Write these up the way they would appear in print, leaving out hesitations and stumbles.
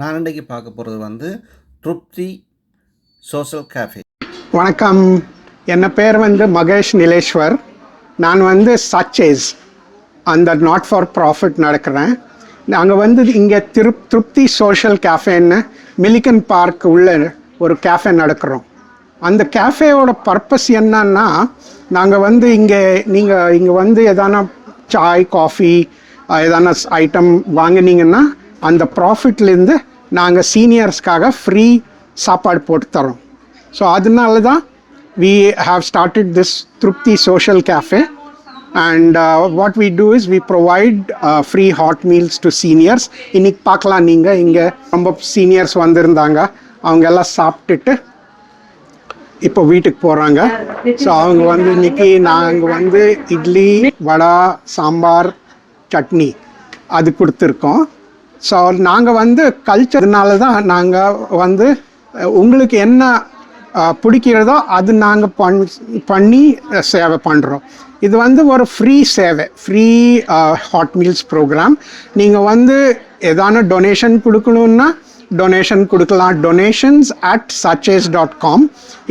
நான் இன்றைக்கி பார்க்க போகிறது வந்து திருப்தி சோஷியல் கேஃபே. வணக்கம், என் பேர் வந்து மகேஷ் நிலேஸ்வர். நான் வந்து சச்சேஸ் அந்த நாட் ஃபார் ப்ராஃபிட் நடக்கிறேன். நாங்கள் வந்து இங்கே திருப்தி சோஷியல் கேஃபேன்னு மிலிகன் பார்க் உள்ள ஒரு கேஃபே நடக்கிறோம். அந்த கேஃபேயோட பர்பஸ் என்னன்னா, நாங்கள் வந்து நீங்கள் வந்து எதானா சாய் காஃபி எதான ஐட்டம் வாங்கினீங்கன்னா அந்த ப்ராஃபிட்லேருந்து நாங்கள் சீனியர்ஸ்க்காக ஃப்ரீ சாப்பாடு போட்டு தரோம். ஸோ அதனால தான் we have started this Trupti Social Cafe, and what we do is we provide free hot meals to seniors. இன்னைக்கு பார்க்கலாம், நீங்கள் இங்கே ரொம்ப சீனியர்ஸ் வந்திருந்தாங்க, அவங்க எல்லாம் சாப்பிட்டுட்டு இப்போ வீட்டுக்கு போகிறாங்க. ஸோ அவங்க வந்து இன்னைக்கு நாங்கள் வந்து இட்லி, வடை, சாம்பார், சட்னி அது கொடுத்துருக்கோம். ஸோ நாங்கள் வந்து கல்ச்சர்னால தான் நாங்கள் வந்து உங்களுக்கு என்ன பிடிக்கிறதோ அது நாங்கள் பண்ணி சேவை பண்ணுறோம். இது வந்து ஒரு ஃப்ரீ சேவை, ஃப்ரீ ஹாட் மீல்ஸ் ப்ரோக்ராம். நீங்கள் வந்து எதான டொனேஷன் கொடுக்கணுன்னா டொனேஷன் கொடுக்கலாம். donations@sachets.com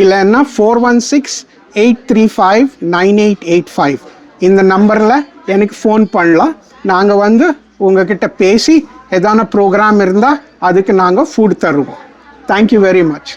இல்லைன்னா 416-835-9885 இந்த நம்பரில் எனக்கு ஃபோன் பண்ணலாம். நாங்கள் வந்து உங்ககிட்ட பேசி எதான ப்ரோக்ராம் இருந்தால் அதுக்கு நாங்கள் ஃபுட் தருவோம். Thank you very much.